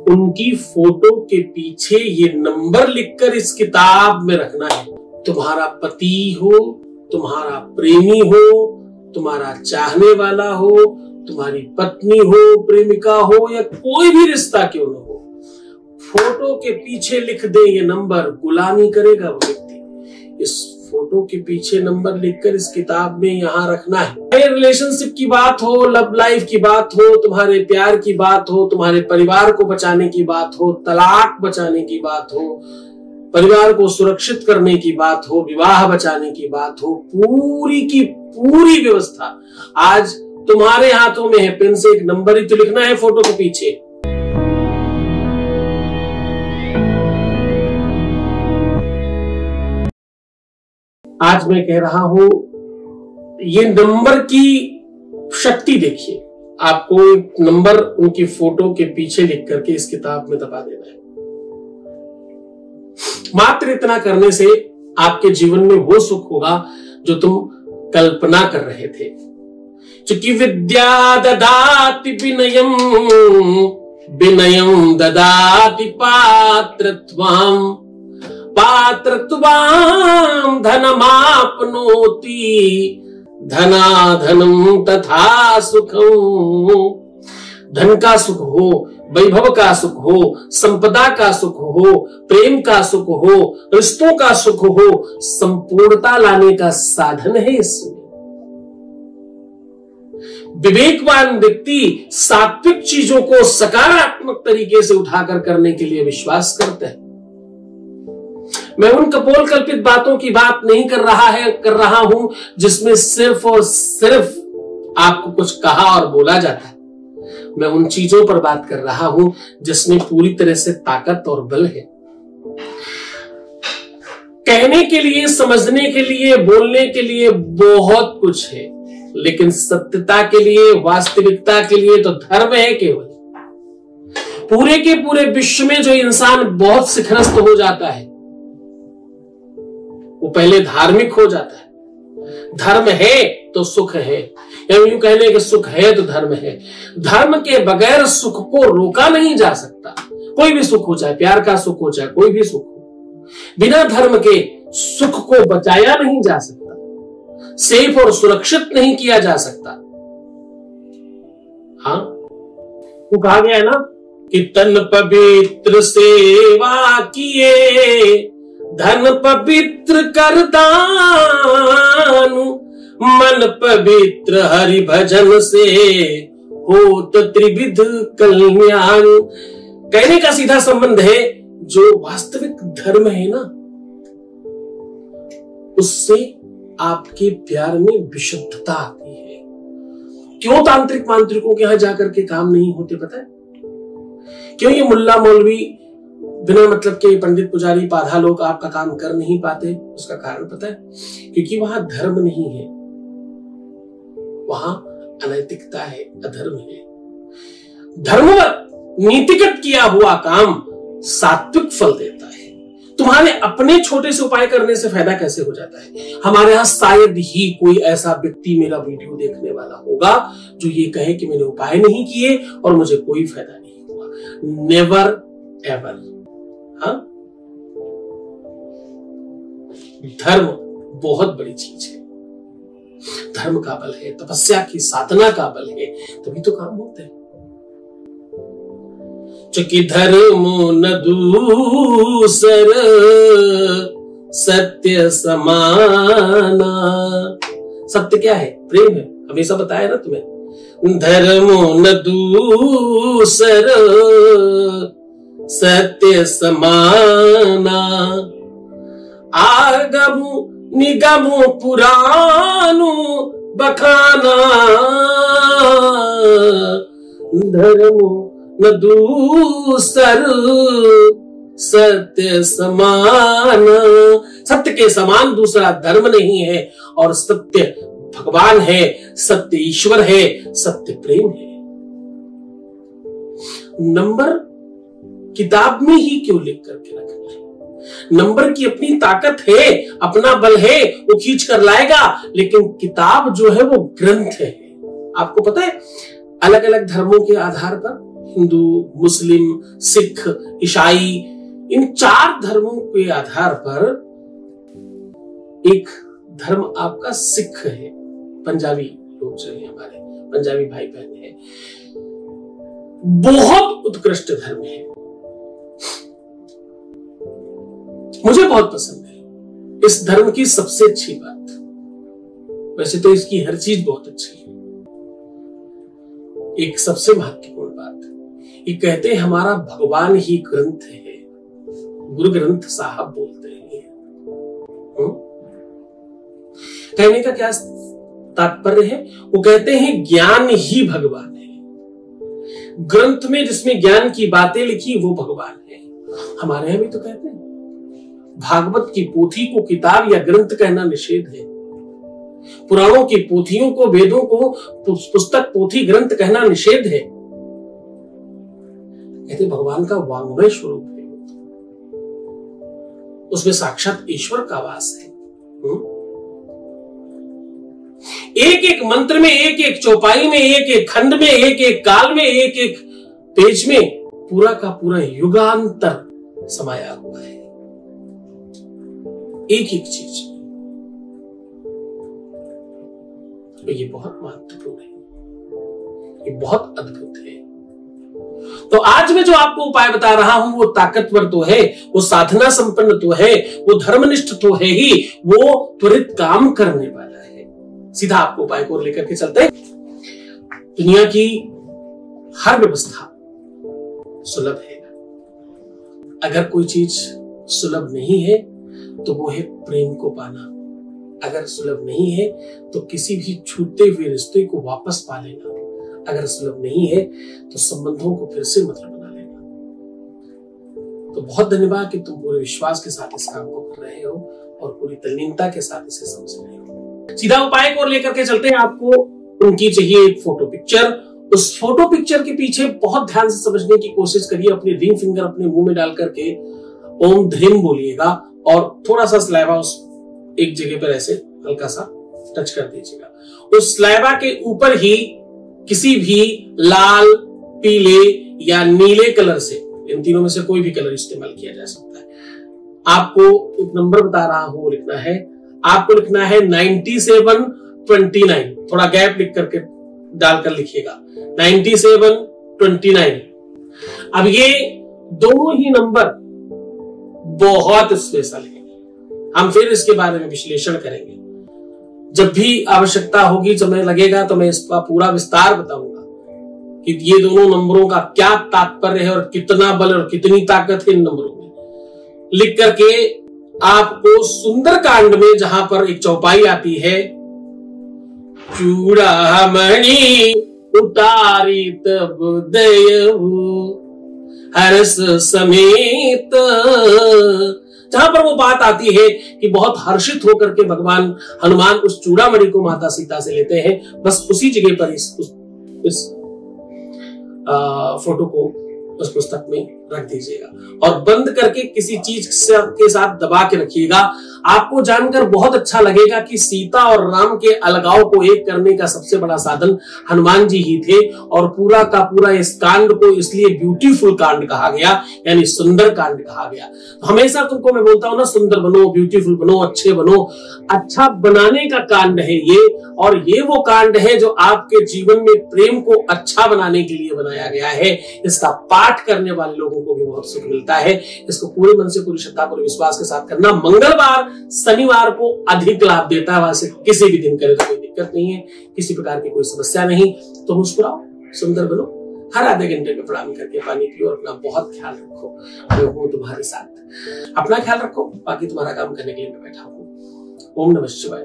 उनकी फोटो के पीछे ये नंबर लिखकर इस किताब में रखना है। तुम्हारा पति हो, तुम्हारा प्रेमी हो, तुम्हारा चाहने वाला हो, तुम्हारी पत्नी हो, प्रेमिका हो, या कोई भी रिश्ता क्यों न हो, फोटो के पीछे लिख दे ये नंबर, गुलामी करेगा वो व्यक्ति। इस फोटो के पीछे नंबर लिखकर इस किताब में यहां रखना है। रिलेशनशिप की बात हो, लव लाइफ की बात हो, तुम्हारे प्यार की बात हो, तुम्हारे परिवार को बचाने की बात हो, तलाक बचाने की बात हो, परिवार को सुरक्षित करने की बात हो, विवाह बचाने की बात हो, पूरी की पूरी व्यवस्था आज तुम्हारे हाथों में है। पेन से एक नंबर ही तो लिखना है फोटो के पीछे। आज मैं कह रहा हूं, ये नंबर की शक्ति देखिए। आपको एक नंबर उनकी फोटो के पीछे लिख करके इस किताब में दबा देना है। मात्र इतना करने से आपके जीवन में वो सुख होगा जो तुम कल्पना कर रहे थे। चूंकि विद्या ददाति विनयम, विनयम ददाति पात्रत्वम, पात्रत्वम धनमाप्नोति, धनाधनम तथा सुखम। धन का सुख हो, वैभव का सुख हो, संपदा का सुख हो, प्रेम का सुख हो, रिश्तों का सुख हो, संपूर्णता लाने का साधन है इसमें। विवेकवान व्यक्ति सात्विक चीजों को सकारात्मक तरीके से उठाकर करने के लिए विश्वास करते हैं। मैं उन कपोल कल्पित बातों की बात नहीं कर रहा हूं जिसमें सिर्फ और सिर्फ आपको कुछ कहा और बोला जाता है। मैं उन चीजों पर बात कर रहा हूं जिसमें पूरी तरह से ताकत और बल है। कहने के लिए, समझने के लिए, बोलने के लिए बहुत कुछ है, लेकिन सत्यता के लिए, वास्तविकता के लिए तो धर्म है केवल। पूरे के पूरे विश्व में जो इंसान बहुत शिखरस्त हो जाता है वो पहले धार्मिक हो जाता है। धर्म है तो सुख है, या यूं कहने के सुख है तो धर्म है। धर्म के बगैर सुख को रोका नहीं जा सकता। कोई भी सुख हो, चाहे प्यार का सुख हो, चाहे कोई भी सुख हो, बिना धर्म के सुख को बचाया नहीं जा सकता, सेफ और सुरक्षित नहीं किया जा सकता। हाँ, वो कहा गया है ना कि तन पवित्र सेवा किए, धन पवित्र कर दानु, मन पवित्र हरि भजन से होत त्रिविध कल्याण। कहने का सीधा संबंध है, जो वास्तविक धर्म है ना, उससे आपके प्यार में विशुद्धता आती है। क्यों तांत्रिक मांत्रिकों के यहां जाकर के काम नहीं होते पता है? क्यों ये मुल्ला मौलवी बिना मतलब के पंडित पुजारी पाधा लोग आपका काम कर नहीं पाते? उसका कारण पता है? क्योंकि वहां धर्म नहीं है, वहां अनैतिकता है, अधर्म है। धर्मवत नीतिगत किया हुआ काम सात्विक फल देता है। तुम्हारे अपने छोटे से उपाय करने से फायदा कैसे हो जाता है? हमारे यहां शायद ही कोई ऐसा व्यक्ति मेरा वीडियो देखने वाला होगा जो ये कहे कि मैंने उपाय नहीं किए और मुझे कोई फायदा नहीं हुआ। Never ever. हाँ, धर्म बहुत बड़ी चीज है। धर्म का बल है, तपस्या की साधना का बल है, तभी तो काम होते हैं। चूंकि धर्म न दूसर सत्य समाना। सत्य क्या है? प्रेम है। हमेशा बताया ना तुम्हें, धर्म न दूसर सत्य समाना। आगमु निगमु पुराणु बखाना, धर्म न दूसर सत्य समान। सत्य के समान दूसरा धर्म नहीं है, और सत्य भगवान है, सत्य ईश्वर है, सत्य प्रेम है। नंबर किताब में ही क्यों लिख करके रखना है? नंबर की अपनी ताकत है, अपना बल है, वो खींच कर लाएगा, लेकिन किताब जो है वो ग्रंथ है। आपको पता है, अलग अलग धर्मों के आधार पर हिंदू, मुस्लिम, सिख, ईसाई, इन 4 धर्मों के आधार पर एक धर्म आपका सिख है। पंजाबी लोग जो है हमारे पंजाबी भाई बहन है, बहुत उत्कृष्ट धर्म है, मुझे बहुत पसंद है। इस धर्म की सबसे अच्छी बात, वैसे तो इसकी हर चीज बहुत अच्छी है, एक सबसे महत्वपूर्ण बात, ये कहते हैं हमारा भगवान ही ग्रंथ है, गुरु ग्रंथ साहब बोलते हैं। कहने का क्या तात्पर्य है? वो कहते हैं ज्ञान ही भगवान है। ग्रंथ में जिसमें ज्ञान की बातें लिखी वो भगवान है। हमारे यहां भी तो कहते हैं भागवत की पोथी को किताब या ग्रंथ कहना निषेध है, पुराणों की पोथियों को, वेदों को पुस्तक, पोथी, ग्रंथ कहना निषेध है। कहते भगवान का वांग्मय स्वरूप है, उसमें साक्षात ईश्वर का वास है। एक एक मंत्र में, एक एक चौपाई में, एक एक खंड में, एक एक काल में, एक एक पेज में पूरा का पूरा युगांतर समाया हुआ है, एक एक चीज। तो ये बहुत महत्वपूर्ण है, ये बहुत अद्भुत है। तो आज मैं जो आपको उपाय बता रहा हूं वो ताकतवर तो है, वो साधना संपन्न तो है, वो धर्मनिष्ठ तो है ही, वो त्वरित काम करने वाला है। सीधा आपको उपाय को लेकर के चलते हैं। दुनिया की हर व्यवस्था सुलभ है, अगर कोई चीज सुलभ नहीं है तो वो है प्रेम को पाना। अगर सुलभ नहीं है तो किसी भी छूटते हुए रिश्ते को वापस पा लेना। अगर सुलभ नहीं है तो संबंधों को फिर से मतलब बना लेना। तो बहुत धन्यवाद कि तुम पूरे विश्वास के साथ इस काम को कर रहे हो और पूरी तल्लीनता के साथ इसे समझ रहे हो। सीधा उपाय को लेकर के चलते हैं। आपको उनकी चाहिए एक फोटो पिक्चर। उस फोटो पिक्चर के पीछे बहुत ध्यान से समझने की कोशिश करिए। अपनी रिंग फिंगर अपने मुंह में डाल करके ओम ध्रीम बोलिएगा और थोड़ा सा स्लाइवा उस एक जगह पर ऐसे हल्का सा टच कर दीजिएगा। उस स्लाइवा के ऊपर ही किसी भी लाल, पीले या नीले कलर से, इन तीनों में से कोई भी कलर इस्तेमाल किया जा सकता है। आपको एक नंबर बता रहा हूं वो लिखना है। आपको लिखना है 9729, थोड़ा गैप लिख करके डालकर लिखिएगा 9729। अब ये दोनों ही नंबर बहुत स्पेशल है, हम फिर इसके बारे में विश्लेषण करेंगे। जब भी आवश्यकता होगी, समय लगेगा तो मैं इसका पूरा विस्तार बताऊंगा कि ये दोनों नंबरों का क्या तात्पर्य है और कितना बल और कितनी ताकत है इन नंबरों में। लिख करके आपको सुंदरकांड में जहां पर एक चौपाई आती है, चूड़ामणि उतारी तब दयहु हर्ष समेत, जहां पर वो बात आती है कि बहुत हर्षित होकर के भगवान हनुमान उस चूड़ामणि को माता सीता से लेते हैं, बस उसी जगह पर इस फोटो को उस पुस्तक में रख दीजिएगा और बंद करके किसी चीज के साथ दबा के रखिएगा। आपको जानकर बहुत अच्छा लगेगा कि सीता और राम के अलगाव को एक करने का सबसे बड़ा साधन हनुमान जी ही थे और पूरा का पूरा इस कांड को इसलिए ब्यूटीफुल कांड कहा गया, यानी सुंदर कांड कहा गया। हमेशा तुमको मैं बोलता हूं ना, सुंदर बनो, ब्यूटीफुल बनो, अच्छे बनो। अच्छा बनाने का कांड है ये, और ये वो कांड है जो आपके जीवन में प्रेम को अच्छा बनाने के लिए बनाया गया है। इसका पाठ करने वाले लोगों को भी बहुत सुख मिलता है। इसको पूरे मन से, पूरी श्रद्धा, पूरे विश्वास के साथ करना। मंगलवार, शनिवार को अधिक लाभ देता है, वैसे किसी भी दिन करे तो कोई दिक्कत नहीं है, किसी प्रकार की कोई समस्या नहीं। तो मुस्कुराओ, सुंदर बनो, हर आधे घंटे में प्रणाम करके पानी पियो और अपना बहुत ख्याल रखो। मैं हूं तुम्हारे साथ, अपना ख्याल रखो। बाकी तुम्हारा काम करने के लिए मैं बैठा हूं। ओम नमः शिवाय।